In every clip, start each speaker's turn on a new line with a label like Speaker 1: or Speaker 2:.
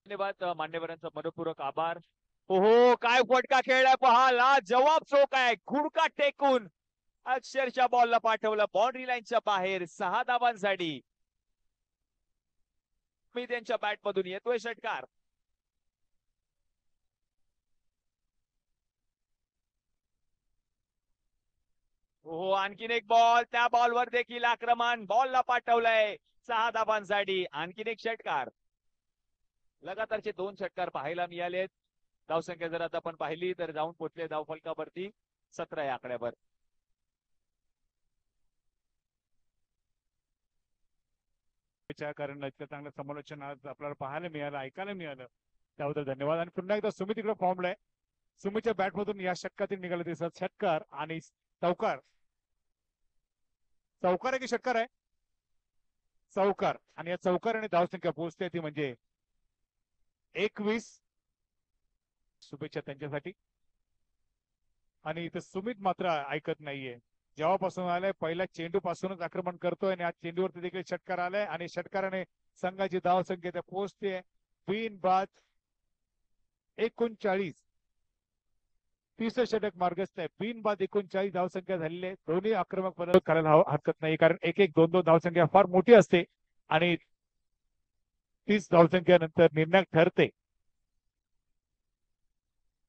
Speaker 1: धन्यवाद मान्यवरांचा मनपूर्वक आभार. हो काय फटका खेळलाय पहा, ला जवाब चोक आहे, गुडका टेकून अक्षरशः बॉलला पाठवलं बाउंड्री लाईनच्या बाहेर 6 धावांसाठी. मी त्यांच्या बॅट मधून येतोय षटकार. हो आणखीन एक बॉल, त्या बॉलवर देखील आक्रमण, बॉलला पाठवलंय 6 धावांसाठी. आणखीन एक षटकार. लगातारचे 2 षटकार पाहायला मिळालेत. धावसंख्या जर आता आपण पाहिली तर जाऊन पोहोचले धावफलकावरती 17 या आकड्यावर.
Speaker 2: कारण इतकं चांगलं समालोचन आज आपल्याला पाहायला मिळालं, ऐकायला मिळालं, त्याबद्दल धन्यवाद. आणि पुन्हा एकदा सुमित इकडे फॉर्मला आहे. सुमितच्या बॅट मधून या षटकातील निघाले दिसत षटकार आणि चौकार. चौकार आहे की षटकार आहे? चौकार. आणि या चौकाराने धावसंख्या पोहोचते ती म्हणजे 21. शुभेच्छा त्यांच्यासाठी. आणि इथं सुमित मात्र ऐकत नाहीये. जेव्हापासून आलाय पहिल्या चेंडू पासूनच आक्रमण करतोय आणि आज चेंडूवरती देखील षटकार आलाय आणि षटकाराने संघाची धावसंख्या पोहोचते बिनबाद 39. 30 षटक मार्गस्थ आहे. बिनबाद 39 धावसंख्या झालेली आहे. दोन्ही आक्रमक पद्धत करायला हरकत नाही, कारण 1-1, 2-2 धावसंख्या फार मोठी असते आणि 30 धावसंख्यानंतर निर्णायक ठरते.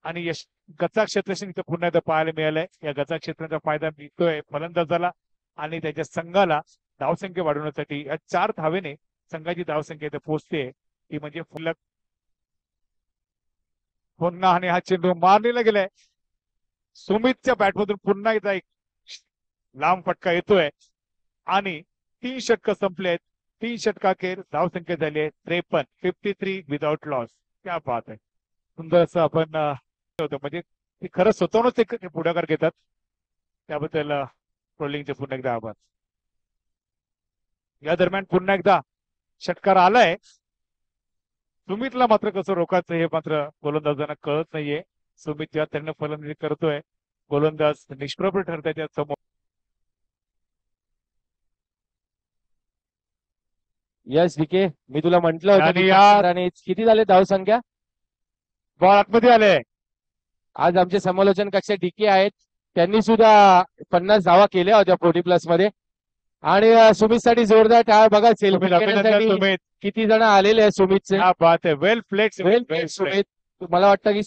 Speaker 2: आणि यश गचा क्षेत्रक्षण इथं पुन्हा एकदा पाहायला मिळालंय. या गचा क्षेत्राचा फायदा मिळतोय फलंदाजाला आणि त्याच्या संघाला धावसंख्या वाढवण्यासाठी. या 4 धावेने संघाची धावसंख्या इथे पोहोचते ती म्हणजे फुलक. पुन्हा आणि हा चेंडू मारलेला गेलाय. सुमितच्या बॅटमधून पुन्हा एकदा एक लांब फटका येतोय आणि 3 षटक संपले आहेत. 3 षटकाखेर धावसंख्या झाली आहे 53. 53 विदाउट लॉस. क्या बात आहे. सुंदर असं आपण होतं, म्हणजे ते खरं स्वतःहूनच एक पुढाकार घेतात. त्याबद्दल ट्रोलिंगचे पुन्हा एकदा आभार. या दरम्यान पुन्हा एकदा षटकार आलाय. सुमितला मात्र कसं रोखायचं हे मात्र गोलंदाजांना कळत नाहीये. सुमित ज्या त्यांना फलंदाजी करतोय, गोलंदाज निष्प्रभ ठरतोय त्या समोर.
Speaker 3: यस डीके, मी तुला म्हंटल होतं आणि किती झाले धावसंख्या?
Speaker 2: बॉल आतमध्ये आले.
Speaker 3: आज आमचे समालोचन कक्ष डीके आहेत, त्यांनी सुद्धा 50 धावा केल्या होत्या 40+ मध्ये. आणि सुमित साठी जोरदार टाळ बघा.
Speaker 2: सुमित
Speaker 3: किती जण आलेले आहेत सुमितचे.
Speaker 2: बात आहे. वेल प्लेड
Speaker 3: सुमित. मला वाटतं की